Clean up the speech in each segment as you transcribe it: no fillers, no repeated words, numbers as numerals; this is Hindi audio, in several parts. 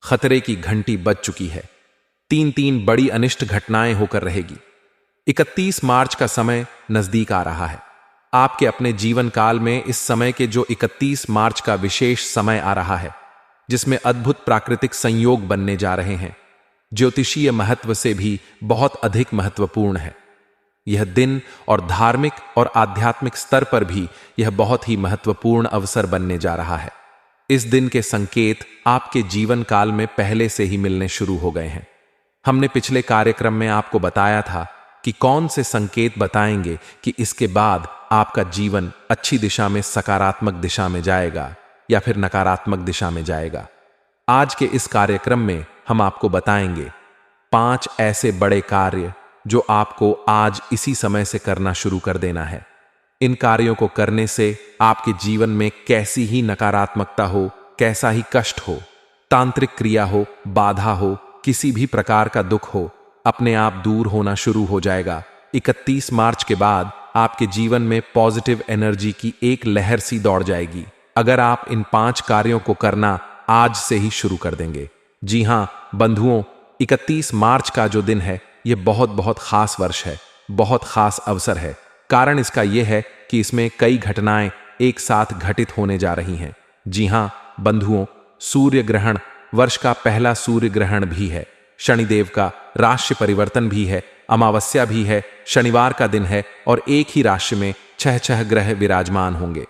खतरे की घंटी बज चुकी है। तीन तीन बड़ी अनिष्ट घटनाएं होकर रहेगी। 31 मार्च का समय नजदीक आ रहा है। आपके अपने जीवन काल में इस समय के जो 31 मार्च का विशेष समय आ रहा है, जिसमें अद्भुत प्राकृतिक संयोग बनने जा रहे हैं, ज्योतिषीय महत्व से भी बहुत अधिक महत्वपूर्ण है। यह दिन और धार्मिक और आध्यात्मिक स्तर पर भी यह बहुत ही महत्वपूर्ण अवसर बनने जा रहा है। इस दिन के संकेत आपके जीवन काल में पहले से ही मिलने शुरू हो गए हैं। हमने पिछले कार्यक्रम में आपको बताया था कि कौन से संकेत बताएंगे कि इसके बाद आपका जीवन अच्छी दिशा में, सकारात्मक दिशा में जाएगा या फिर नकारात्मक दिशा में जाएगा। आज के इस कार्यक्रम में हम आपको बताएंगे 5 ऐसे बड़े कार्य जो आपको आज इसी समय से करना शुरू कर देना है। इन कार्यों को करने से आपके जीवन में कैसी ही नकारात्मकता हो, कैसा ही कष्ट हो, तांत्रिक क्रिया हो, बाधा हो, किसी भी प्रकार का दुख हो, अपने आप दूर होना शुरू हो जाएगा। 31 मार्च के बाद आपके जीवन में पॉजिटिव एनर्जी की एक लहर सी दौड़ जाएगी, अगर आप इन 5 कार्यों को करना आज से ही शुरू कर देंगे। जी हां बंधुओं, 31 मार्च का जो दिन है, यह बहुत बहुत खास वर्ष है, बहुत खास अवसर है। कारण इसका यह है कि इसमें कई घटनाएं एक साथ घटित होने जा रही हैं। जी हां बंधुओं, सूर्य ग्रहण, वर्ष का पहला सूर्य ग्रहण भी है, शनिदेव का राशि परिवर्तन भी है, अमावस्या भी है, शनिवार का दिन है और एक ही राशि में 6 ग्रह विराजमान होंगे।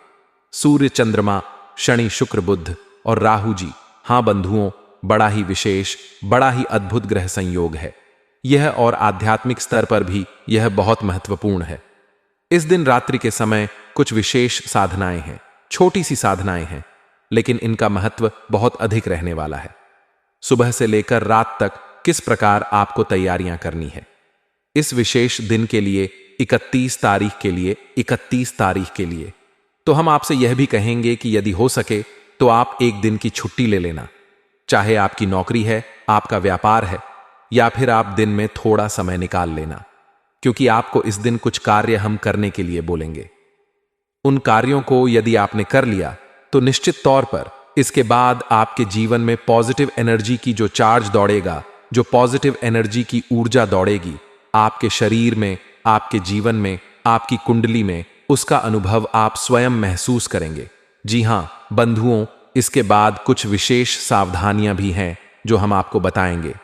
सूर्य, चंद्रमा, शनि, शुक्र, बुध और राहु जी। हां बंधुओं, बड़ा ही विशेष, बड़ा ही अद्भुत ग्रह संयोग है यह, और आध्यात्मिक स्तर पर भी यह बहुत महत्वपूर्ण है। इस दिन रात्रि के समय कुछ विशेष साधनाएं हैं, छोटी सी साधनाएं हैं, लेकिन इनका महत्व बहुत अधिक रहने वाला है। सुबह से लेकर रात तक किस प्रकार आपको तैयारियां करनी है इस विशेष दिन के लिए, 31 तारीख के लिए, 31 तारीख के लिए, तो हम आपसे यह भी कहेंगे कि यदि हो सके तो आप एक दिन की छुट्टी ले लेना। चाहे आपकी नौकरी है, आपका व्यापार है, या फिर आप दिन में थोड़ा समय निकाल लेना, क्योंकि आपको इस दिन कुछ कार्य हम करने के लिए बोलेंगे। उन कार्यों को यदि आपने कर लिया तो निश्चित तौर पर इसके बाद आपके जीवन में पॉजिटिव एनर्जी की जो चार्ज दौड़ेगा, जो पॉजिटिव एनर्जी की ऊर्जा दौड़ेगी आपके शरीर में, आपके जीवन में, आपकी कुंडली में, उसका अनुभव आप स्वयं महसूस करेंगे। जी हां बंधुओं, इसके बाद कुछ विशेष सावधानियां भी हैं जो हम आपको बताएंगे।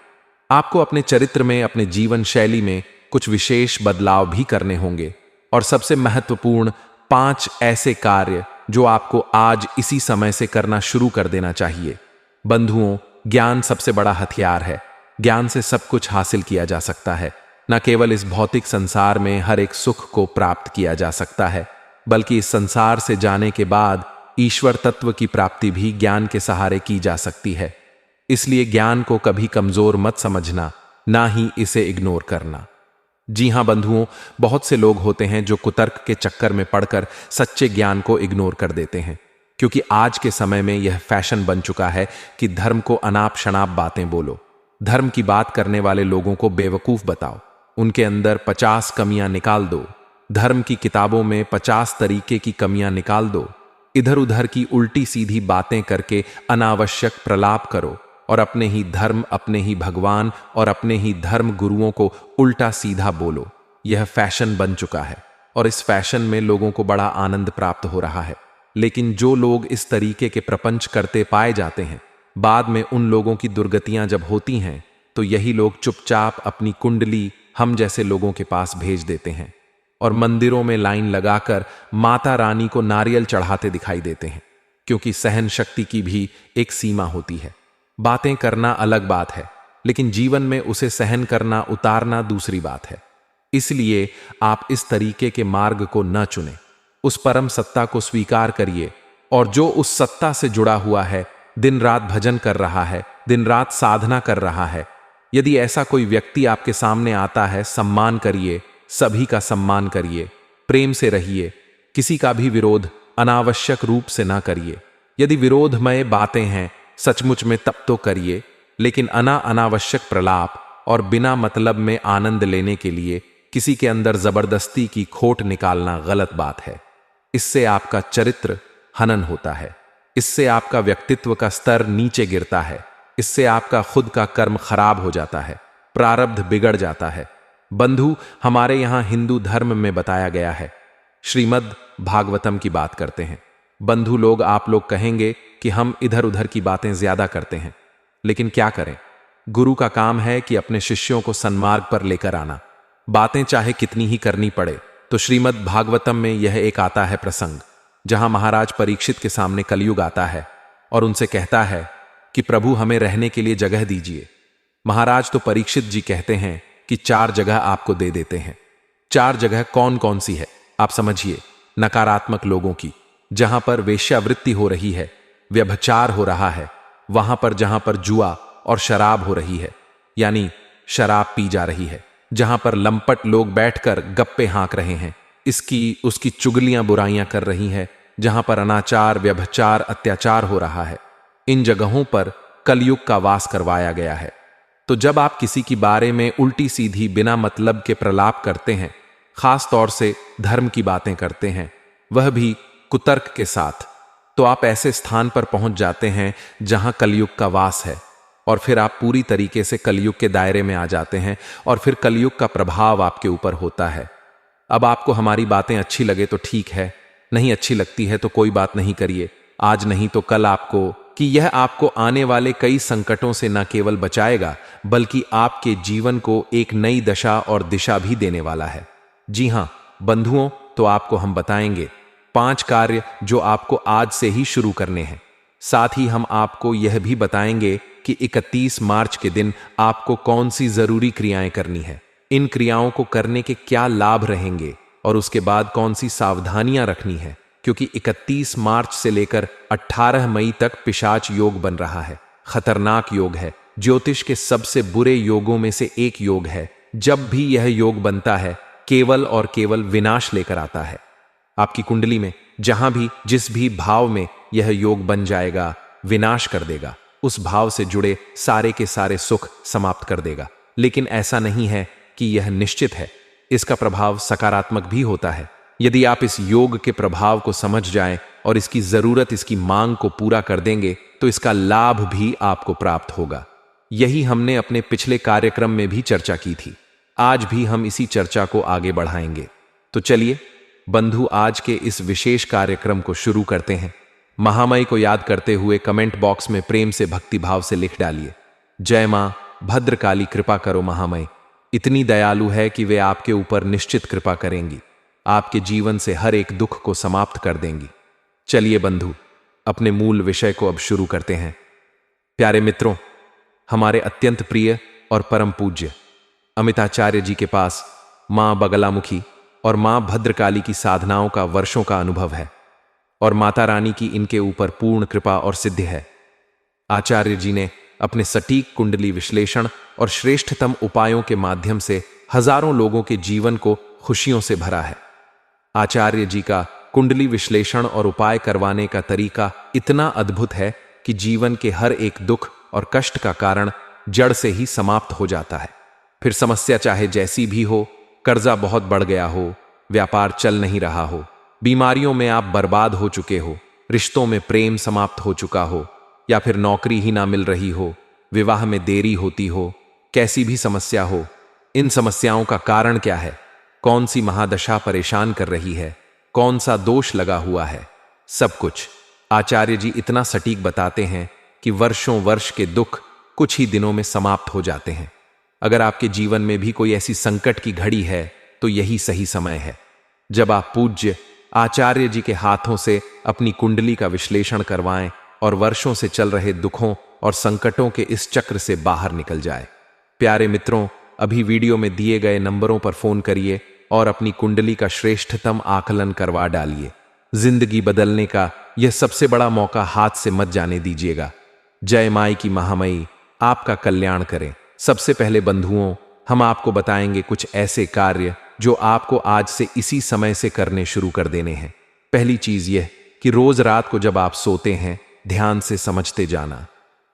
आपको अपने चरित्र में, अपने जीवन शैली में कुछ विशेष बदलाव भी करने होंगे, और सबसे महत्वपूर्ण 5 ऐसे कार्य जो आपको आज इसी समय से करना शुरू कर देना चाहिए। बंधुओं, ज्ञान सबसे बड़ा हथियार है। ज्ञान से सब कुछ हासिल किया जा सकता है। न केवल इस भौतिक संसार में हर एक सुख को प्राप्त किया जा सकता है, बल्कि इस संसार से जाने के बाद ईश्वर तत्व की प्राप्ति भी ज्ञान के सहारे की जा सकती है। इसलिए ज्ञान को कभी कमजोर मत समझना, ना ही इसे इग्नोर करना। जी हां बंधुओं, बहुत से लोग होते हैं जो कुतर्क के चक्कर में पड़कर सच्चे ज्ञान को इग्नोर कर देते हैं, क्योंकि आज के समय में यह फैशन बन चुका है कि धर्म को अनाप शनाप बातें बोलो। धर्म की बात करने वाले लोगों को बेवकूफ बताओ, उनके अंदर 50 कमियां निकाल दो। धर्म की किताबों में 50 तरीके की कमियां निकाल दो। इधर उधर की उल्टी सीधी बातें करके अनावश्यक प्रलाप करो और अपने ही धर्म, अपने ही भगवान और अपने ही धर्म गुरुओं को उल्टा सीधा बोलो। यह फैशन बन चुका है और इस फैशन में लोगों को बड़ा आनंद प्राप्त हो रहा है। लेकिन जो लोग इस तरीके के प्रपंच करते पाए जाते हैं, बाद में उन लोगों की दुर्गतियां जब होती हैं तो यही लोग चुपचाप अपनी कुंडली हम जैसे लोगों के पास भेज देते हैं और मंदिरों में लाइन लगाकर माता रानी को नारियल चढ़ाते दिखाई देते हैं, क्योंकि सहन शक्ति की भी एक सीमा होती है। बातें करना अलग बात है, लेकिन जीवन में उसे सहन करना, उतारना दूसरी बात है। इसलिए आप इस तरीके के मार्ग को न चुनें। उस परम सत्ता को स्वीकार करिए, और जो उस सत्ता से जुड़ा हुआ है, दिन रात भजन कर रहा है, दिन रात साधना कर रहा है, यदि ऐसा कोई व्यक्ति आपके सामने आता है, सम्मान करिए, सभी का सम्मान करिए, प्रेम से रहिए, किसी का भी विरोध अनावश्यक रूप से ना करिए। यदि विरोधमय बातें हैं सचमुच में तब तो करिए, लेकिन अनावश्यक प्रलाप और बिना मतलब में आनंद लेने के लिए किसी के अंदर जबरदस्ती की खोट निकालना गलत बात है। इससे आपका चरित्र हनन होता है, इससे आपका व्यक्तित्व का स्तर नीचे गिरता है, इससे आपका खुद का कर्म खराब हो जाता है, प्रारब्ध बिगड़ जाता है। बंधु, हमारे यहां हिंदू धर्म में बताया गया है, श्रीमद् भागवतम की बात करते हैं। बंधु लोग, आप लोग कहेंगे कि हम इधर उधर की बातें ज्यादा करते हैं, लेकिन क्या करें, गुरु का काम है कि अपने शिष्यों को सन्मार्ग पर लेकर आना, बातें चाहे कितनी ही करनी पड़े। तो श्रीमद् भागवतम में यह एक आता है प्रसंग, जहां महाराज परीक्षित के सामने कलयुग आता है और उनसे कहता है कि प्रभु हमें रहने के लिए जगह दीजिए। महाराज तो परीक्षित जी कहते हैं कि 4 जगह आपको दे देते हैं। 4 जगह कौन कौन सी है आप समझिए। नकारात्मक लोगों की, जहां पर वेश्यावृत्ति हो रही है, व्यभिचार हो रहा है, वहां पर जहां पर जुआ और शराब हो रही है, यानी शराब पी जा रही है, जहां पर लंपट लोग बैठकर गप्पे हाँक रहे हैं, इसकी उसकी चुगलियां बुराइयां कर रही हैं, जहां पर अनाचार, व्यभिचार, अत्याचार हो रहा है, इन जगहों पर कलयुग का वास करवाया गया है। तो जब आप किसी की बारे में उल्टी सीधी बिना मतलब के प्रलाप करते हैं, खास तौर से धर्म की बातें करते हैं, वह भी कुतर्क के साथ, तो आप ऐसे स्थान पर पहुंच जाते हैं जहां कलयुग का वास है, और फिर आप पूरी तरीके से कलयुग के दायरे में आ जाते हैं और फिर कलयुग का प्रभाव आपके ऊपर होता है। अब आपको हमारी बातें अच्छी लगे तो ठीक है, नहीं अच्छी लगती है तो कोई बात नहीं करिए। आज नहीं तो कल आपको, कि यह आपको आने वाले कई संकटों से न केवल बचाएगा बल्कि आपके जीवन को एक नई दशा और दिशा भी देने वाला है। जी हां बंधुओं, तो आपको हम बताएंगे 5 कार्य जो आपको आज से ही शुरू करने हैं। साथ ही हम आपको यह भी बताएंगे कि 31 मार्च के दिन आपको कौन सी जरूरी क्रियाएं करनी है, इन क्रियाओं को करने के क्या लाभ रहेंगे और उसके बाद कौन सी सावधानियां रखनी है, क्योंकि 31 मार्च से लेकर 18 मई तक पिशाच योग बन रहा है। खतरनाक योग है, ज्योतिष के सबसे बुरे योगों में से एक योग है। जब भी यह योग बनता है केवल और केवल विनाश लेकर आता है। आपकी कुंडली में जहां भी जिस भी भाव में यह योग बन जाएगा, विनाश कर देगा, उस भाव से जुड़े सारे के सारे सुख समाप्त कर देगा। लेकिन ऐसा नहीं है कि यह निश्चित है, इसका प्रभाव सकारात्मक भी होता है। यदि आप इस योग के प्रभाव को समझ जाएं और इसकी जरूरत, इसकी मांग को पूरा कर देंगे तो इसका लाभ भी आपको प्राप्त होगा। यही हमने अपने पिछले कार्यक्रम में भी चर्चा की थी। आज भी हम इसी चर्चा को आगे बढ़ाएंगे। तो चलिए बंधु, आज के इस विशेष कार्यक्रम को शुरू करते हैं। महामई को याद करते हुए कमेंट बॉक्स में प्रेम से, भक्ति भाव से लिख डालिए, जय मां भद्रकाली, कृपा करो महामई। इतनी दयालु है कि वे आपके ऊपर निश्चित कृपा करेंगी, आपके जीवन से हर एक दुख को समाप्त कर देंगी। चलिए बंधु, अपने मूल विषय को अब शुरू करते हैं। प्यारे मित्रों, हमारे अत्यंत प्रिय और परम पूज्य अमिताचार्य जी के पास मां बगलामुखी और मां भद्रकाली की साधनाओं का वर्षों का अनुभव है और माता रानी की इनके ऊपर पूर्ण कृपा और सिद्धि है। आचार्य जी ने अपने सटीक कुंडली विश्लेषण और श्रेष्ठतम उपायों के माध्यम से हजारों लोगों के जीवन को खुशियों से भरा है। आचार्य जी का कुंडली विश्लेषण और उपाय करवाने का तरीका इतना अद्भुत है कि जीवन के हर एक दुख और कष्ट का कारण जड़ से ही समाप्त हो जाता है। फिर समस्या चाहे जैसी भी हो, कर्जा बहुत बढ़ गया हो, व्यापार चल नहीं रहा हो, बीमारियों में आप बर्बाद हो चुके हो, रिश्तों में प्रेम समाप्त हो चुका हो, या फिर नौकरी ही ना मिल रही हो, विवाह में देरी होती हो, कैसी भी समस्या हो, इन समस्याओं का कारण क्या है, कौन सी महादशा परेशान कर रही है, कौन सा दोष लगा हुआ है, सब कुछ आचार्य जी इतना सटीक बताते हैं कि वर्षों वर्ष के दुख कुछ ही दिनों में समाप्त हो जाते हैं। अगर आपके जीवन में भी कोई ऐसी संकट की घड़ी है तो यही सही समय है जब आप पूज्य आचार्य जी के हाथों से अपनी कुंडली का विश्लेषण करवाएं और वर्षों से चल रहे दुखों और संकटों के इस चक्र से बाहर निकल जाए। प्यारे मित्रों, अभी वीडियो में दिए गए नंबरों पर फोन करिए और अपनी कुंडली का श्रेष्ठतम आकलन करवा डालिए। जिंदगी बदलने का यह सबसे बड़ा मौका हाथ से मत जाने दीजिएगा। जय माई की महामई आपका कल्याण करें। सबसे पहले बंधुओं, हम आपको बताएंगे कुछ ऐसे कार्य जो आपको आज से इसी समय से करने शुरू कर देने हैं। पहली चीज यह कि रोज रात को जब आप सोते हैं, ध्यान से समझते जाना।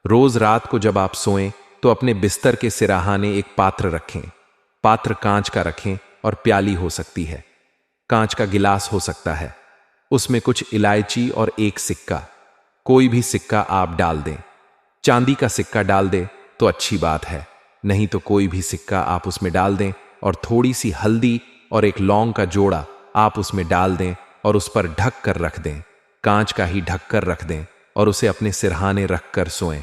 रोज रात को जब आप सोएं तो अपने बिस्तर के सिराहाने एक पात्र रखें। पात्र कांच का रखें और प्याली हो सकती है, कांच का गिलास हो सकता है, उसमें कुछ इलायची और एक सिक्का, कोई भी सिक्का आप डाल दें। चांदी का सिक्का डाल दे तो अच्छी बात है, नहीं तो कोई भी सिक्का आप उसमें डाल दें और थोड़ी सी हल्दी और एक लौंग का जोड़ा आप उसमें डाल दें और उस पर ढक कर रख दें। कांच का ही ढक कर रख दें और उसे अपने सिरहाने रख कर सोएं।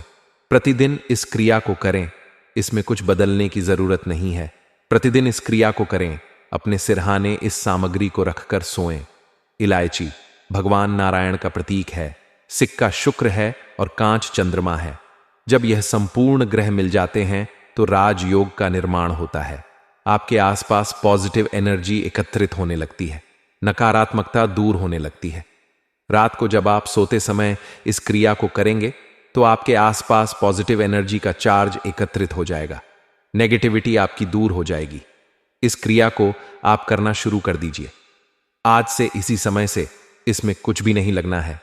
प्रतिदिन इस क्रिया को करें, इसमें कुछ बदलने की जरूरत नहीं है। प्रतिदिन इस क्रिया को करें, अपने सिरहाने इस सामग्री को रखकर सोएं। इलायची भगवान नारायण का प्रतीक है, सिक्का शुक्र है और कांच चंद्रमा है। जब यह संपूर्ण ग्रह मिल जाते हैं तो राजयोग का निर्माण होता है। आपके आसपास पॉजिटिव एनर्जी एकत्रित होने लगती है, नकारात्मकता दूर होने लगती है। रात को जब आप सोते समय इस क्रिया को करेंगे तो आपके आसपास पॉजिटिव एनर्जी का चार्ज एकत्रित हो जाएगा, नेगेटिविटी आपकी दूर हो जाएगी। इस क्रिया को आप करना शुरू कर दीजिए। आज से इसी समय से इसमें कुछ भी नहीं लगना है,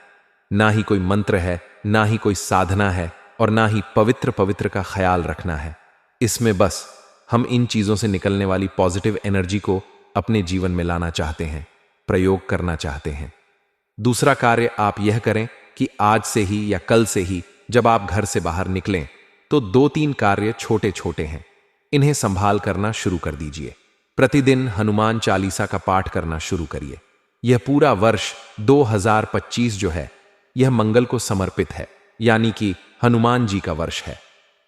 ना ही कोई मंत्र है, ना ही कोई साधना है और ना ही पवित्र का ख्याल रखना है। इसमें बस हम इन चीजों से निकलने वाली पॉजिटिव एनर्जी को अपने जीवन में लाना चाहते हैं, प्रयोग करना चाहते हैं। दूसरा कार्य आप यह करें कि आज से ही या कल से ही जब आप घर से बाहर निकलें तो 2-3 कार्य छोटे छोटे हैं, इन्हें संभाल करना शुरू कर दीजिए। प्रतिदिन हनुमान चालीसा का पाठ करना शुरू करिए। यह पूरा वर्ष 2025 जो है यह मंगल को समर्पित है, यानी कि हनुमान जी का वर्ष है।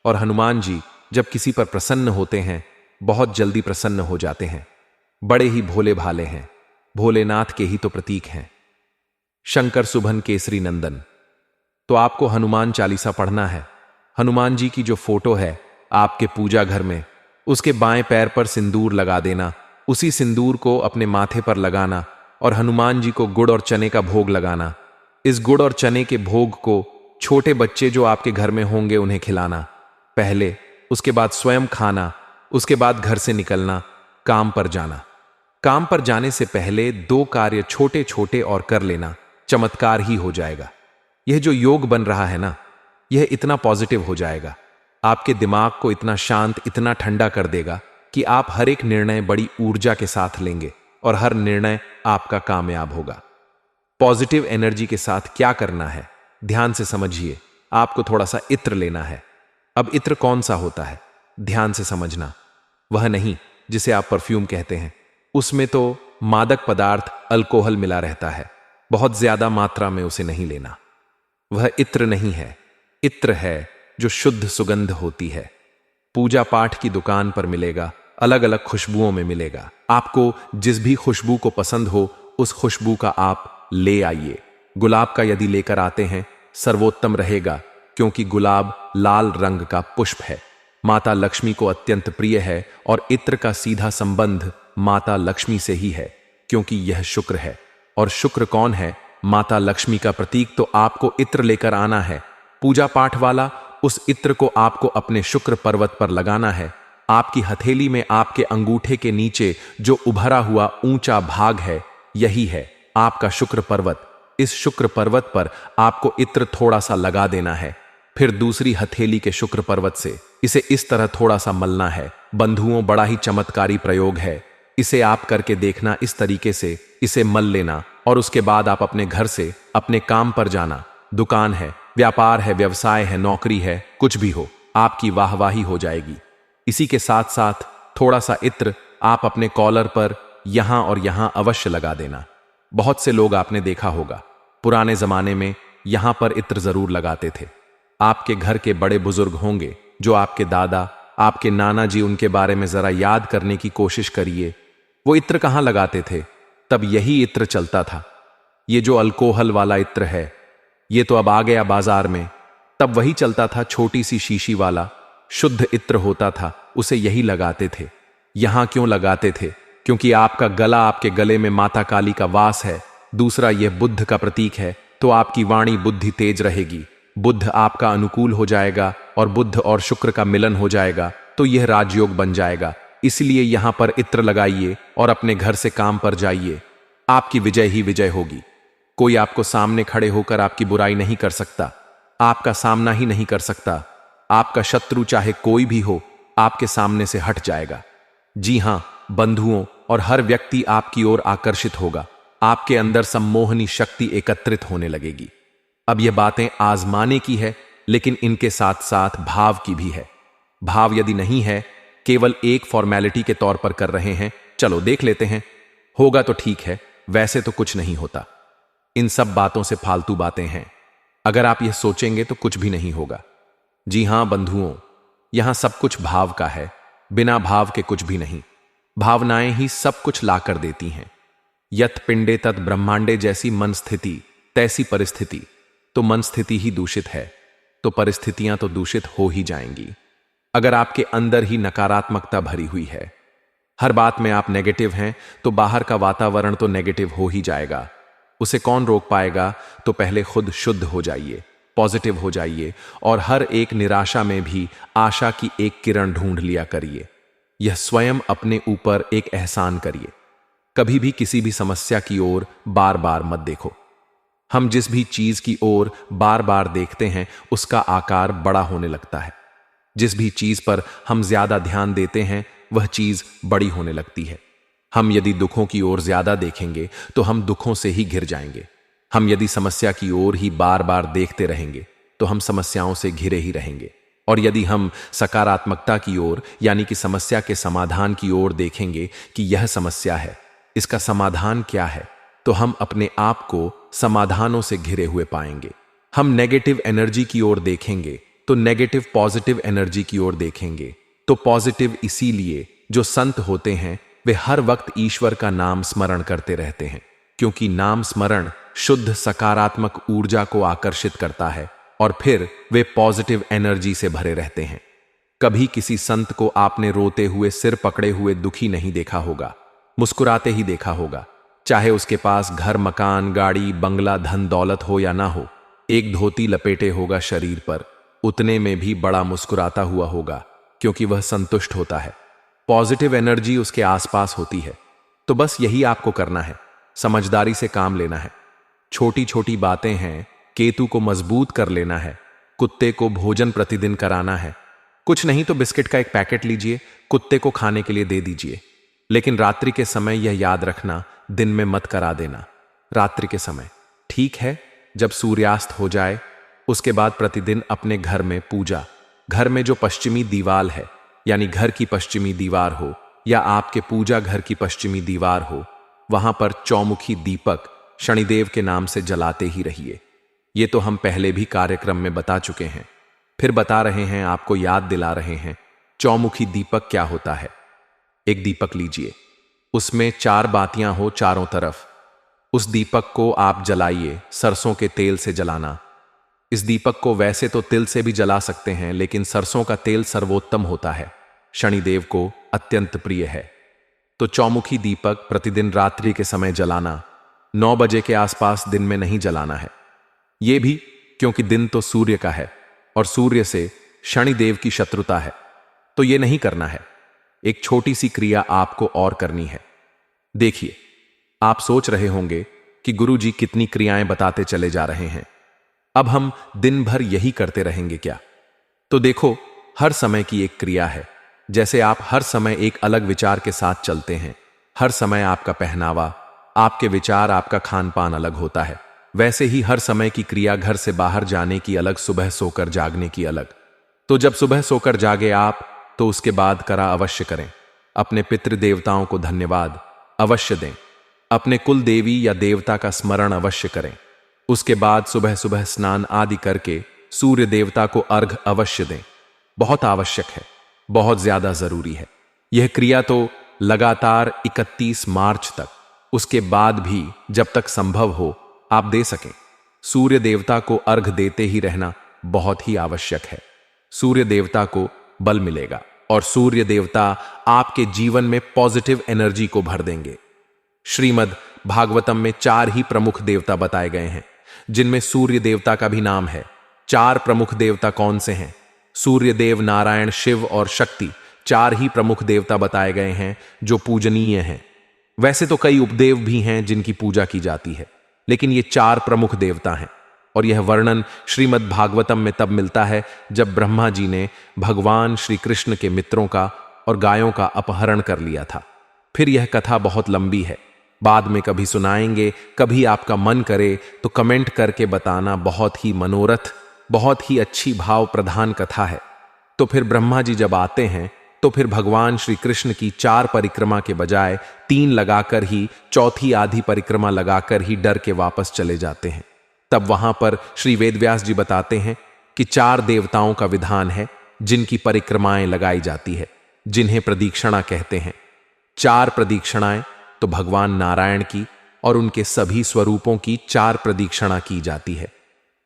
और हनुमान जी जब किसी पर प्रसन्न होते हैं बहुत जल्दी प्रसन्न हो जाते हैं। बड़े ही भोले भाले हैं, भोलेनाथ के ही तो प्रतीक हैं। शंकर सुभन केसरी नंदन। तो आपको हनुमान चालीसा पढ़ना है। हनुमान जी की जो फोटो है आपके पूजा घर में, उसके बाएं पैर पर सिंदूर लगा देना, उसी सिंदूर को अपने माथे पर लगाना और हनुमान जी को गुड़ और चने का भोग लगाना। इस गुड़ और चने के भोग को छोटे बच्चे जो आपके घर में होंगे उन्हें खिलाना पहले, उसके बाद स्वयं खाना, उसके बाद घर से निकलना, काम पर जाना। काम पर जाने से पहले 2 कार्य छोटे छोटे और कर लेना, चमत्कार ही हो जाएगा। यह जो योग बन रहा है ना, यह इतना पॉजिटिव हो जाएगा, आपके दिमाग को इतना शांत, इतना ठंडा कर देगा कि आप हर एक निर्णय बड़ी ऊर्जा के साथ लेंगे और हर निर्णय आपका कामयाब होगा। पॉजिटिव एनर्जी के साथ क्या करना है ध्यान से समझिए। आपको थोड़ा सा इत्र लेना है। अब इत्र कौन सा होता है ध्यान से समझना। वह नहीं जिसे आप परफ्यूम कहते हैं, उसमें तो मादक पदार्थ अल्कोहल मिला रहता है, बहुत ज्यादा मात्रा में उसे नहीं लेना। वह इत्र नहीं है, इत्र है जो शुद्ध सुगंध होती है। पूजा पाठ की दुकान पर मिलेगा, अलग अलग खुशबुओं में मिलेगा। आपको जिस भी खुशबू को पसंद हो उस खुशबू का आप ले आइए। गुलाब का यदि लेकर आते हैं सर्वोत्तम रहेगा, क्योंकि गुलाब लाल रंग का पुष्प है, माता लक्ष्मी को अत्यंत प्रिय है और इत्र का सीधा संबंध माता लक्ष्मी से ही है, क्योंकि यह शुक्र है। और शुक्र कौन है? माता लक्ष्मी का प्रतीक। तो आपको इत्र लेकर आना है, पूजा पाठ वाला। उस इत्र को आपको अपने शुक्र पर्वत पर लगाना है। आपकी हथेली में आपके अंगूठे के नीचे जो उभरा हुआ ऊंचा भाग है, यही है आपका शुक्र पर्वत। इस शुक्र पर्वत पर आपको इत्र थोड़ा सा लगा देना है। फिर दूसरी हथेली के शुक्र पर्वत से इसे इस तरह थोड़ा सा मलना है। बंधुओं, बड़ा ही चमत्कारी प्रयोग है, इसे आप करके देखना। इस तरीके से इसे मल लेना और उसके बाद आप अपने घर से अपने काम पर जाना। दुकान है, व्यापार है, व्यवसाय है, नौकरी है, कुछ भी हो, आपकी वाहवाही हो जाएगी। इसी के साथ साथ थोड़ा सा इत्र आप अपने कॉलर पर यहां और यहां अवश्य लगा देना। बहुत से लोग आपने देखा होगा पुराने जमाने में यहां पर इत्र जरूर लगाते थे। आपके घर के बड़े बुजुर्ग होंगे जो आपके दादा, आपके नाना जी, उनके बारे में जरा याद करने की कोशिश करिए। वो इत्र कहां लगाते थे? तब यही इत्र चलता था। ये जो अल्कोहल वाला इत्र है ये तो अब आ गया बाजार में, तब वही चलता था। छोटी सी शीशी वाला शुद्ध इत्र होता था, उसे यही लगाते थे। यहां क्यों लगाते थे? क्योंकि आपका गला, आपके गले में माता काली का वास है। दूसरा, यह बुद्ध का प्रतीक है, तो आपकी वाणी बुद्धि तेज रहेगी, बुद्ध आपका अनुकूल हो जाएगा और बुद्ध और शुक्र का मिलन हो जाएगा, तो यह राजयोग बन जाएगा। इसलिए यहां पर इत्र लगाइए और अपने घर से काम पर जाइए। आपकी विजय ही विजय होगी। कोई आपको सामने खड़े होकर आपकी बुराई नहीं कर सकता, आपका सामना ही नहीं कर सकता। आपका शत्रु चाहे कोई भी हो, आपके सामने से हट जाएगा। जी हां बंधुओं, और हर व्यक्ति आपकी ओर आकर्षित होगा। आपके अंदर सम्मोहनी शक्ति एकत्रित होने लगेगी। अब यह बातें आजमाने की है, लेकिन इनके साथ साथ भाव की भी है। भाव यदि नहीं है, केवल एक फॉर्मेलिटी के तौर पर कर रहे हैं, चलो देख लेते हैं, होगा तो ठीक है, वैसे तो कुछ नहीं होता। इन सब बातों से फालतू बातें हैं। अगर आप यह सोचेंगे तो कुछ भी नहीं होगा। जी हां बंधुओं, यहां सब कुछ भाव का है, बिना भाव के कुछ भी नहीं। भावनाएं ही सब कुछ लाकर देती हैं। यत पिंडे तत् ब्रह्मांडे जैसी मन स्थिति तैसी परिस्थिति। तो मन स्थिति ही दूषित है तो परिस्थितियां तो दूषित हो ही जाएंगी। अगर आपके अंदर ही नकारात्मकता भरी हुई है, हर बात में आप नेगेटिव हैं, तो बाहर का वातावरण तो नेगेटिव हो ही जाएगा। उसे कौन रोक पाएगा? तो पहले खुद शुद्ध हो जाइए, पॉजिटिव हो जाइए और हर एक निराशा में भी आशा की एक किरण ढूंढ लिया करिए। यह स्वयं अपने ऊपर एक एहसान करिए। कभी भी किसी भी समस्या की ओर बार बार मत देखो। हम जिस भी चीज की ओर बार बार देखते हैं उसका आकार बड़ा होने लगता है। जिस भी चीज पर हम ज्यादा ध्यान देते हैं वह चीज बड़ी होने लगती है। हम यदि दुखों की ओर ज्यादा देखेंगे तो हम दुखों से ही घिर जाएंगे। हम यदि समस्या की ओर ही बार बार देखते रहेंगे तो हम समस्याओं से घिरे ही रहेंगे। और यदि हम सकारात्मकता की ओर यानी कि समस्या के समाधान की ओर देखेंगे कि यह समस्या है, इसका समाधान क्या है, तो हम अपने आप को समाधानों से घिरे हुए पाएंगे। हम नेगेटिव एनर्जी की ओर देखेंगे तो नेगेटिव पॉजिटिव एनर्जी की ओर देखेंगे। तो पॉजिटिव इसीलिए जो संत होते हैं वे हर वक्त ईश्वर का नाम स्मरण करते रहते हैं, क्योंकि नाम स्मरण शुद्ध सकारात्मक ऊर्जा को आकर्षित करता है और फिर वे पॉजिटिव एनर्जी से भरे रहते हैं। कभी किसी संत को आपने रोते हुए, सिर पकड़े हुए दुखी नहीं देखा होगा, मुस्कुराते ही देखा होगा। चाहे उसके पास घर, मकान, गाड़ी, बंगला, धन दौलत हो या ना हो, एक धोती लपेटे होगा शरीर पर, उतने में भी बड़ा मुस्कुराता हुआ होगा, क्योंकि वह संतुष्ट होता है। पॉजिटिव एनर्जी उसके आसपास होती है। तो बस यही आपको करना है, समझदारी से काम लेना है। छोटी छोटी बातें हैं, केतु को मजबूत कर लेना है, कुत्ते को भोजन प्रतिदिन कराना है। कुछ नहीं तो बिस्किट का एक पैकेट लीजिए, कुत्ते को खाने के लिए दे दीजिए। लेकिन रात्रि के समय यह याद रखना, दिन में मत करा देना। रात्रि के समय ठीक है, जब सूर्यास्त हो जाए उसके बाद प्रतिदिन अपने घर में पूजा, घर में जो पश्चिमी दीवार है यानी घर की पश्चिमी दीवार हो या आपके पूजा घर की पश्चिमी दीवार हो, वहां पर चौमुखी दीपक शनिदेव के नाम से जलाते ही रहिए। ये तो हम पहले भी कार्यक्रम में बता चुके हैं, फिर बता रहे हैं, आपको याद दिला रहे हैं। चौमुखी दीपक क्या होता है? एक दीपक लीजिए, उसमें 4 बातियां हो चारों तरफ। उस दीपक को आप जलाइए, सरसों के तेल से जलाना। इस दीपक को वैसे तो तिल से भी जला सकते हैं, लेकिन सरसों का तेल सर्वोत्तम होता है, शनिदेव को अत्यंत प्रिय है। तो चौमुखी दीपक प्रतिदिन रात्रि के समय जलाना, 9 बजे के आसपास, दिन में नहीं जलाना है। यह भी क्योंकि दिन तो सूर्य का है और सूर्य से शनिदेव की शत्रुता है, तो यह नहीं करना है। एक छोटी सी क्रिया आपको और करनी है। देखिए, आप सोच रहे होंगे कि गुरुजी कितनी क्रियाएं बताते चले जा रहे हैं, अब हम दिन भर यही करते रहेंगे क्या? तो देखो, हर समय की एक क्रिया है। जैसे आप हर समय एक अलग विचार के साथ चलते हैं, हर समय आपका पहनावा, आपके विचार, आपका खान पान अलग होता है, वैसे ही हर समय की क्रिया, घर से बाहर जाने की अलग, सुबह सोकर जागने की अलग। तो जब सुबह सोकर जागे आप, तो उसके बाद करा अवश्य करें। अपने पितृ देवताओं को धन्यवाद अवश्य दें, अपने कुल देवी या देवता का स्मरण अवश्य करें। उसके बाद सुबह सुबह स्नान आदि करके सूर्य देवता को अर्घ अवश्य दें। बहुत आवश्यक है, बहुत ज्यादा जरूरी है। यह क्रिया तो लगातार 31 मार्च तक, उसके बाद भी जब तक संभव हो आप दे सकें। सूर्य देवता को अर्घ देते ही रहना बहुत ही आवश्यक है। सूर्य देवता को बल मिलेगा और सूर्य देवता आपके जीवन में पॉजिटिव एनर्जी को भर देंगे। श्रीमद् भागवतम में 4 ही प्रमुख देवता बताए गए हैं, जिनमें सूर्य देवता का भी नाम है। 4 प्रमुख देवता कौन से हैं? सूर्य देव, नारायण, शिव और शक्ति, 4 ही प्रमुख देवता बताए गए हैं जो पूजनीय हैं। वैसे तो कई उपदेव भी हैं जिनकी पूजा की जाती है, लेकिन ये 4 प्रमुख देवता हैं। और यह वर्णन श्रीमद् भागवतम में तब मिलता है जब ब्रह्मा जी ने भगवान श्री कृष्ण के मित्रों का और गायों का अपहरण कर लिया था। फिर यह कथा बहुत लंबी है, बाद में कभी सुनाएंगे। कभी आपका मन करे तो कमेंट करके बताना, बहुत ही मनोरथ बहुत ही अच्छी भाव प्रधान कथा है। तो फिर ब्रह्मा जी जब आते हैं तो फिर भगवान श्री कृष्ण की 4 परिक्रमा के बजाय 3 लगाकर ही, चौथी आधी परिक्रमा लगाकर ही डर के वापस चले जाते हैं। तब वहां पर श्री वेदव्यास जी बताते हैं कि 4 देवताओं का विधान है जिनकी परिक्रमाएं लगाई जाती है, जिन्हें प्रदीक्षिणा कहते हैं। 4 प्रदीक्षिणाएं तो भगवान नारायण की और उनके सभी स्वरूपों की 4 प्रदीक्षिणा की जाती है।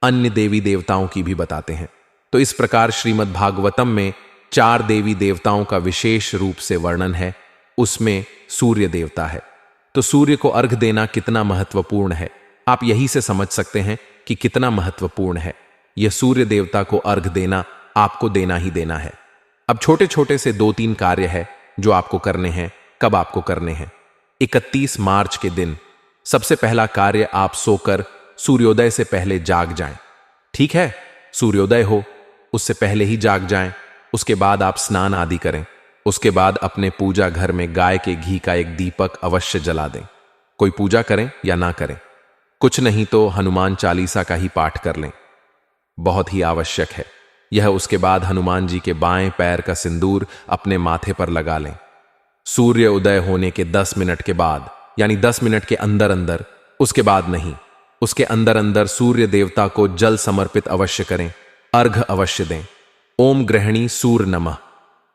अन्य देवी देवताओं की भी बताते हैं। तो इस प्रकार श्रीमद् भागवतम में 4 देवी देवताओं का विशेष रूप से वर्णन है। उसमें सूर्य देवता है। तो सूर्य को अर्घ देना कितना महत्वपूर्ण है, आप यही से समझ सकते हैं कि कितना महत्वपूर्ण है। यह सूर्य देवता को अर्घ देना आपको देना ही देना है। अब छोटे छोटे से 2-3 कार्य है जो आपको करने हैं। कब आपको करने हैं? 31 मार्च के दिन सबसे पहला कार्य, आप सोकर सूर्योदय से पहले जाग जाएं। ठीक है, सूर्योदय हो उससे पहले ही जाग जाएं। उसके बाद आप स्नान आदि करें। उसके बाद अपने पूजा घर में गाय के घी का एक दीपक अवश्य जला दें। कोई पूजा करें या ना करें, कुछ नहीं तो हनुमान चालीसा का ही पाठ कर लें, बहुत ही आवश्यक है यह। उसके बाद हनुमान जी के बाएं पैर का सिंदूर अपने माथे पर लगा लें। सूर्य उदय होने के 10 मिनट के बाद, यानी 10 मिनट के अंदर अंदर, उसके बाद नहीं, उसके अंदर अंदर सूर्य देवता को जल समर्पित अवश्य करें, अर्घ अवश्य दें। ओम ग्रहणी सूर्य नमः,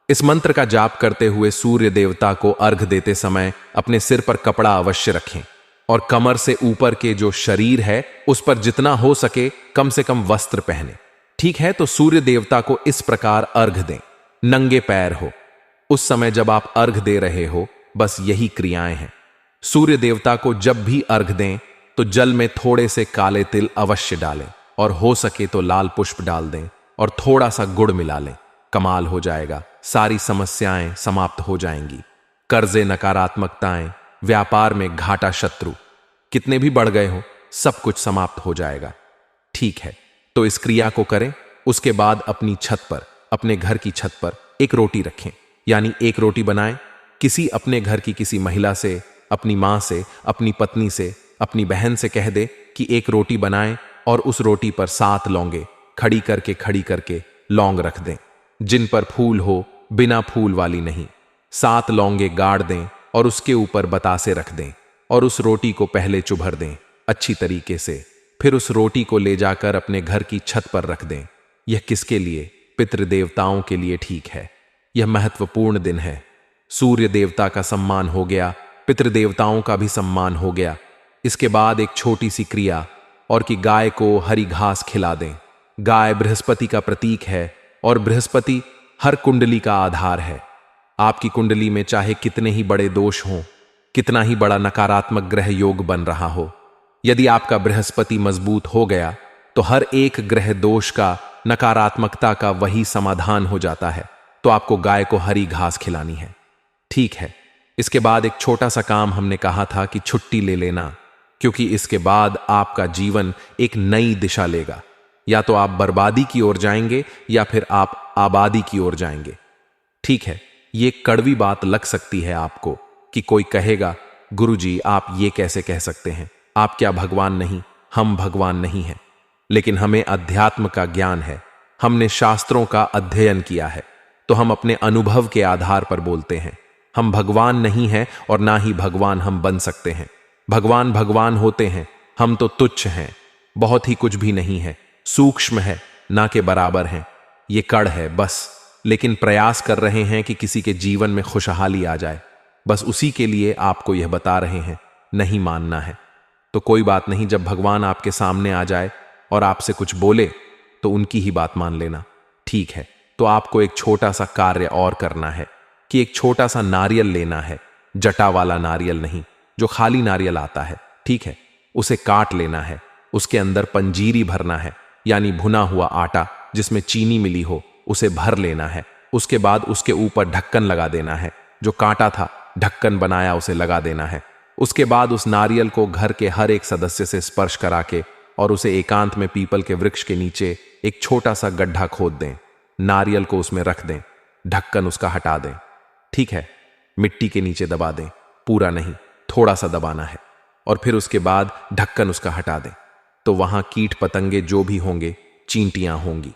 इस मंत्र का जाप करते हुए सूर्य देवता को अर्घ देते समय अपने सिर पर कपड़ा अवश्य रखें और कमर से ऊपर के जो शरीर है उस पर जितना हो सके कम से कम वस्त्र पहने। ठीक है, तो सूर्य देवता को इस प्रकार अर्घ दें, नंगे पैर हो। उस समय जब आप अर्घ दे रहे हो, बस यही क्रियाएं हैं। सूर्य देवता को जब भी अर्घ दें तो जल में थोड़े से काले तिल अवश्य डालें और हो सके तो लाल पुष्प डाल दें और थोड़ा सा गुड़ मिला लें। कमाल हो जाएगा, सारी समस्याएं समाप्त हो जाएंगी। कर्जे, नकारात्मकताएं, व्यापार में घाटा, शत्रु कितने भी बढ़ गए हो, सब कुछ समाप्त हो जाएगा। ठीक है, तो इस क्रिया को करें। उसके बाद अपनी छत पर, अपने घर की छत पर एक रोटी रखें, यानी एक रोटी बनाएं। किसी अपने घर की किसी महिला से, अपनी मां से, अपनी पत्नी से, अपनी बहन से कह दे कि एक रोटी बनाएं और उस रोटी पर 7 लौंगे खड़ी करके लौंग रख दें, जिन पर फूल हो, बिना फूल वाली नहीं। 7 लौंगे गाड़ दें और उसके ऊपर बतासे रख दें और उस रोटी को पहले चुभर दें अच्छी तरीके से। फिर उस रोटी को ले जाकर अपने घर की छत पर रख दें। यह किसके लिए? पितृदेवताओं के लिए। ठीक है, यह महत्वपूर्ण दिन है। सूर्य देवता का सम्मान हो गया, पितृदेवताओं का भी सम्मान हो गया। इसके बाद एक छोटी सी क्रिया और कि गाय को हरी घास खिला दें। गाय बृहस्पति का प्रतीक है और बृहस्पति हर कुंडली का आधार है। आपकी कुंडली में चाहे कितने ही बड़े दोष हों, कितना ही बड़ा नकारात्मक ग्रह योग बन रहा हो, यदि आपका बृहस्पति मजबूत हो गया तो हर एक ग्रह दोष का, नकारात्मकता का वही समाधान हो जाता है। तो आपको गाय को हरी घास खिलानी है। ठीक है, इसके बाद एक छोटा सा काम हमने कहा था कि छुट्टी ले लेना, क्योंकि इसके बाद आपका जीवन एक नई दिशा लेगा। या तो आप बर्बादी की ओर जाएंगे या फिर आप आबादी की ओर जाएंगे। ठीक है, ये कड़वी बात लग सकती है आपको कि कोई कहेगा, गुरुजी आप ये कैसे कह सकते हैं, आप क्या भगवान नहीं? हम भगवान नहीं हैं, लेकिन हमें अध्यात्म का ज्ञान है, हमने शास्त्रों का अध्ययन किया है, तो हम अपने अनुभव के आधार पर बोलते हैं। हम भगवान नहीं हैं और ना ही भगवान हम बन सकते हैं। भगवान भगवान होते हैं, हम तो तुच्छ हैं, बहुत ही कुछ भी नहीं है, सूक्ष्म है, ना के बराबर हैं। ये कड़ है बस, लेकिन प्रयास कर रहे हैं कि किसी के जीवन में खुशहाली आ जाए, बस उसी के लिए आपको यह बता रहे हैं। नहीं मानना है तो कोई बात नहीं, जब भगवान आपके सामने आ जाए और आपसे कुछ बोले तो उनकी ही बात मान लेना। ठीक है, तो आपको एक छोटा सा कार्य और करना है कि एक छोटा सा नारियल लेना है, जटा वाला नारियल नहीं, जो खाली नारियल आता है। ठीक है, उसे काट लेना है, उसके अंदर पंजीरी भरना है, यानी भुना हुआ आटा जिसमें चीनी मिली हो, उसे भर लेना है। उसके बाद उसके ऊपर ढक्कन लगा देना है, जो कांटा था ढक्कन बनाया उसे लगा देना है। उसके बाद उस नारियल को घर के हर एक सदस्य से स्पर्श करा के और उसे एकांत में पीपल के वृक्ष के नीचे एक छोटा सा गड्ढा खोद दें, नारियल को उसमें रख दें, ढक्कन उसका हटा दें। ठीक है, मिट्टी के नीचे दबा दें, पूरा नहीं, थोड़ा सा दबाना है, और फिर उसके बाद ढक्कन उसका हटा दें। तो वहां कीट पतंगे जो भी होंगे, चींटियां होंगी।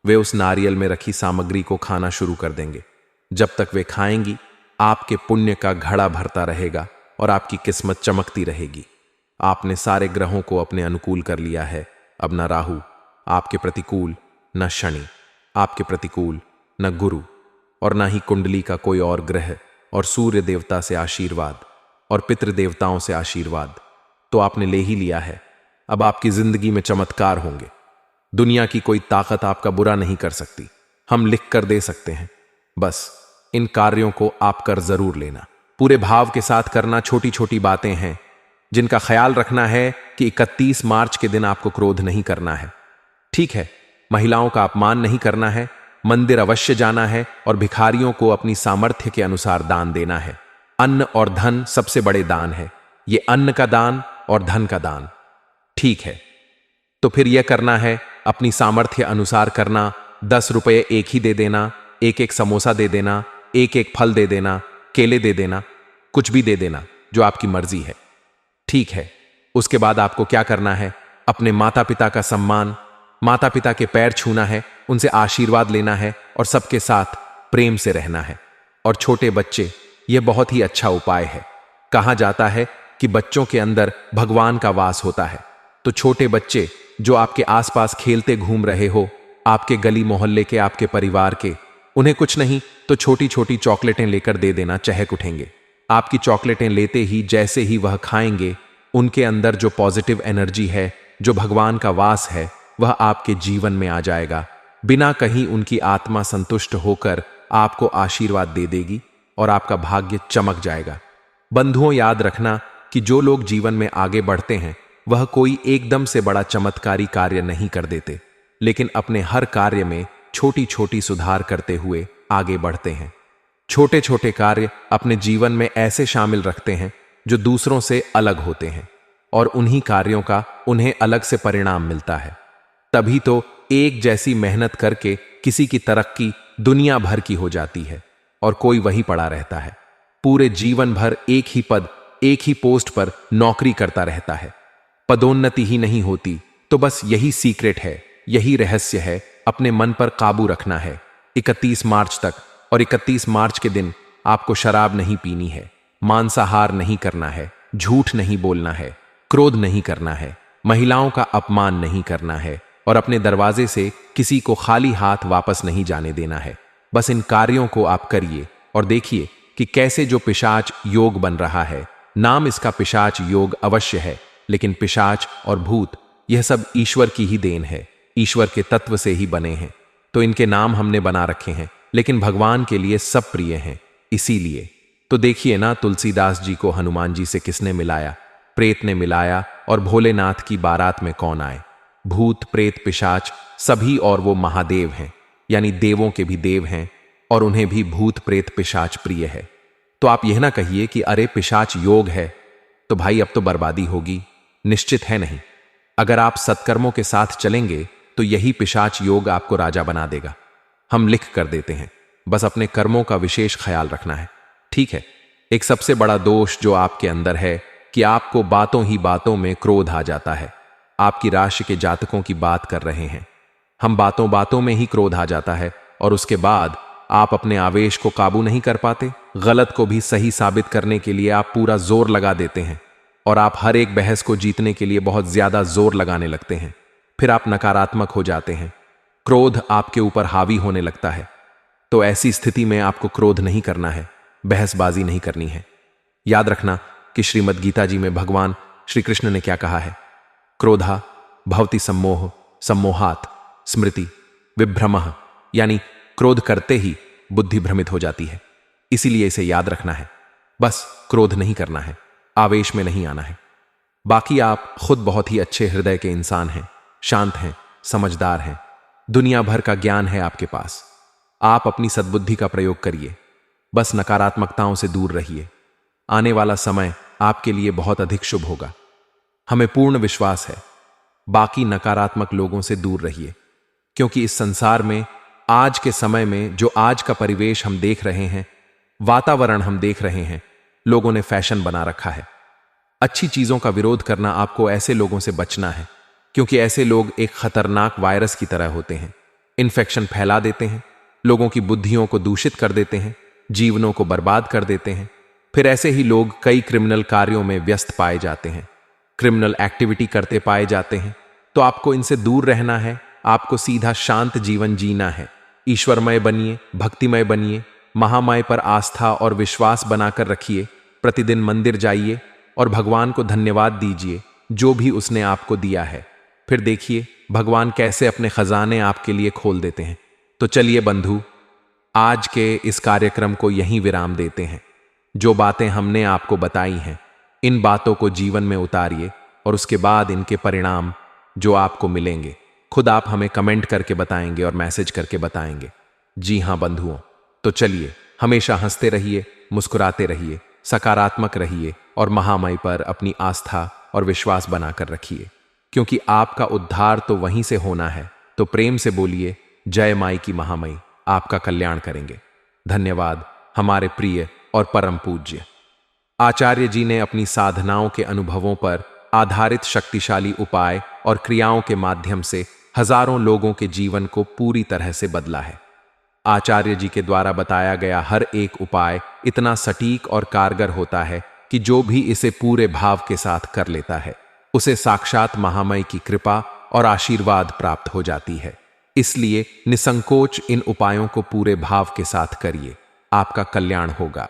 वे उस नारियल में रखी सामग्री को खाना शुरू कर देंगे। जब तक वे खाएंगी, आपके पुण्य का घड़ा भरता रहेगा और आपकी किस्मत चमकती रहेगी। आपने सारे ग्रहों को अपने अनुकूल कर लिया है। अब न राहु आपके प्रतिकूल, न शनि आपके प्रतिकूल, न गुरु और न ही कुंडली का कोई और ग्रह, और सूर्य देवता से आशीर्वाद और पितृदेवताओं से आशीर्वाद तो आपने ले ही लिया है। अब आपकी जिंदगी में चमत्कार होंगे। दुनिया की कोई ताकत आपका बुरा नहीं कर सकती। हम लिख कर दे सकते हैं। बस इन कार्यों को आप कर जरूर लेना। पूरे भाव के साथ करना। छोटी छोटी बातें हैं जिनका ख्याल रखना है कि 31 मार्च के दिन आपको क्रोध नहीं करना है। ठीक है, महिलाओं का अपमान नहीं करना है, मंदिर अवश्य जाना है और भिखारियों को अपनी सामर्थ्य के अनुसार दान देना है। अन्न और धन सबसे बड़े दान है। ये अन्न का दान और धन का दान। ठीक है, तो फिर यह करना है, अपनी सामर्थ्य अनुसार करना। 10 रुपये एक ही दे देना, एक एक समोसा दे देना, एक एक फल दे देना, केले दे देना, कुछ भी दे देना जो आपकी मर्जी है। ठीक है, उसके बाद आपको क्या करना है? अपने माता पिता का सम्मान, माता पिता के पैर छूना है, उनसे आशीर्वाद लेना है और सबके साथ प्रेम से रहना है। और छोटे बच्चे, यह बहुत ही अच्छा उपाय है। कहा जाता है कि बच्चों के अंदर भगवान का वास होता है। तो छोटे बच्चे जो आपके आसपास खेलते घूम रहे हो, आपके गली मोहल्ले के, आपके परिवार के, उन्हें कुछ नहीं तो छोटी छोटी चॉकलेटें लेकर दे देना, चहक उठेंगे। आपकी चॉकलेटें लेते ही जैसे ही वह खाएंगे, उनके अंदर जो पॉजिटिव एनर्जी है, जो भगवान का वास है, वह आपके जीवन में आ जाएगा। बिना कहीं उनकी आत्मा संतुष्ट होकर आपको आशीर्वाद दे देगी और आपका भाग्य चमक जाएगा। बंधुओं, याद रखना कि जो लोग जीवन में आगे बढ़ते हैं, वह कोई एकदम से बड़ा चमत्कारी कार्य नहीं कर देते, लेकिन अपने हर कार्य में छोटी छोटी सुधार करते हुए आगे बढ़ते हैं। छोटे छोटे कार्य अपने जीवन में ऐसे शामिल रखते हैं जो दूसरों से अलग होते हैं और उन्हीं कार्यों का उन्हें अलग से परिणाम मिलता है। तभी तो एक जैसी मेहनत करके किसी की तरक्की दुनिया भर की हो जाती है और कोई वही पड़ा रहता है। पूरे जीवन भर एक ही पद, एक ही पोस्ट पर नौकरी करता रहता है, पदोन्नति ही नहीं होती। तो बस यही सीक्रेट है, यही रहस्य है, अपने मन पर काबू रखना है 31 मार्च तक। और 31 मार्च के दिन आपको शराब नहीं पीनी है, मांसाहार नहीं करना है, झूठ नहीं बोलना है, क्रोध नहीं करना है, महिलाओं का अपमान नहीं करना है और अपने दरवाजे से किसी को खाली हाथ वापस नहीं जाने देना है। बस इन कार्यों को आप करिए और देखिए कि कैसे जो पिशाच योग बन रहा है। नाम इसका पिशाच योग अवश्य है, लेकिन पिशाच और भूत यह सब ईश्वर की ही देन है, ईश्वर के तत्व से ही बने हैं। तो इनके नाम हमने बना रखे हैं, लेकिन भगवान के लिए सब प्रिय हैं। इसीलिए तो देखिए ना, तुलसीदास जी को हनुमान जी से किसने मिलाया? प्रेत ने मिलाया। और भोलेनाथ की बारात में कौन आए? भूत प्रेत पिशाच सभी, और वो महादेव हैं, यानी देवों के भी देव हैं, और उन्हें भी भूत प्रेत पिशाच प्रिय है। तो आप यह ना कहिए कि अरे पिशाच योग है तो भाई अब तो बर्बादी होगी। निश्चित है नहीं। अगर आप सत्कर्मों के साथ चलेंगे तो यही पिशाच योग आपको राजा बना देगा। हम लिख कर देते हैं, बस अपने कर्मों का विशेष ख्याल रखना है। ठीक है, एक सबसे बड़ा दोष जो आपके अंदर है कि आपको बातों ही बातों में क्रोध आ जाता है। आपकी राशि के जातकों की बात कर रहे हैं हम। बातों बातों में ही क्रोध आ जाता है और उसके बाद आप अपने आवेश को काबू नहीं कर पाते। गलत को भी सही साबित करने के लिए आप पूरा जोर लगा देते हैं और आप हर एक बहस को जीतने के लिए बहुत ज्यादा जोर लगाने लगते हैं। फिर आप नकारात्मक हो जाते हैं, क्रोध आपके ऊपर हावी होने लगता है। तो ऐसी स्थिति में आपको क्रोध नहीं करना है, बहसबाजी नहीं करनी है। याद रखना कि श्रीमद् गीता जी में भगवान श्री कृष्ण ने क्या कहा है? क्रोधा भवति सम्मोह, सम्मोहात स्मृति विभ्रमः, यानी क्रोध करते ही बुद्धि भ्रमित हो जाती है। इसीलिए इसे याद रखना है। बस क्रोध नहीं करना है, आवेश में नहीं आना है। बाकी आप खुद बहुत ही अच्छे हृदय के इंसान हैं, शांत हैं, समझदार हैं, दुनिया भर का ज्ञान है आपके पास। आप अपनी सद्बुद्धि का प्रयोग करिए, बस नकारात्मकताओं से दूर रहिए। आने वाला समय आपके लिए बहुत अधिक शुभ होगा, हमें पूर्ण विश्वास है। बाकी नकारात्मक लोगों से दूर रहिए, क्योंकि इस संसार में आज के समय में जो आज का परिवेश हम देख रहे हैं, वातावरण हम देख रहे हैं, लोगों ने फैशन बना रखा है। अच्छी चीजों का विरोध करना, आपको ऐसे लोगों से बचना है। क्योंकि ऐसे लोग एक खतरनाक वायरस की तरह होते हैं। इन्फेक्शन फैला देते हैं, लोगों की बुद्धियों को दूषित कर देते हैं, जीवनों को बर्बाद कर देते हैं। फिर ऐसे ही लोग कई क्रिमिनल कार्यों में व्यस्त पाए जाते हैं, क्रिमिनल एक्टिविटी करते पाए जाते हैं। तो आपको इनसे दूर रहना है, आपको सीधा शांत जीवन जीना है। ईश्वरमय बनिए, भक्तिमय बनिए, महामाय पर आस्था और विश्वास बनाकर रखिए। प्रतिदिन मंदिर जाइए और भगवान को धन्यवाद दीजिए जो भी उसने आपको दिया है। फिर देखिए भगवान कैसे अपने खजाने आपके लिए खोल देते हैं। तो चलिए बंधु, आज के इस कार्यक्रम को यहीं विराम देते हैं। जो बातें हमने आपको बताई हैं, इन बातों को जीवन में उतारिए और उसके बाद इनके परिणाम जो आपको मिलेंगे खुद आप हमें कमेंट करके बताएंगे और मैसेज करके बताएंगे। जी हां बंधुओं, तो चलिए हमेशा हंसते रहिए, मुस्कुराते रहिए, सकारात्मक रहिए और महामाई पर अपनी आस्था और विश्वास बनाकर रखिए, क्योंकि आपका उद्धार तो वहीं से होना है। तो प्रेम से बोलिए, जय माई की महामाई आपका कल्याण करेंगे। धन्यवाद हमारे प्रिय और परम पूज्य आचार्य जी ने अपनी साधनाओं के अनुभवों पर आधारित शक्तिशाली उपाय और क्रियाओं के माध्यम से हजारों लोगों के जीवन को पूरी तरह से बदला है। आचार्य जी के द्वारा बताया गया हर एक उपाय इतना सटीक और कारगर होता है कि जो भी इसे पूरे भाव के साथ कर लेता है उसे साक्षात महामाई की कृपा और आशीर्वाद प्राप्त हो जाती है। इसलिए निसंकोच इन उपायों को पूरे भाव के साथ करिए, आपका कल्याण होगा।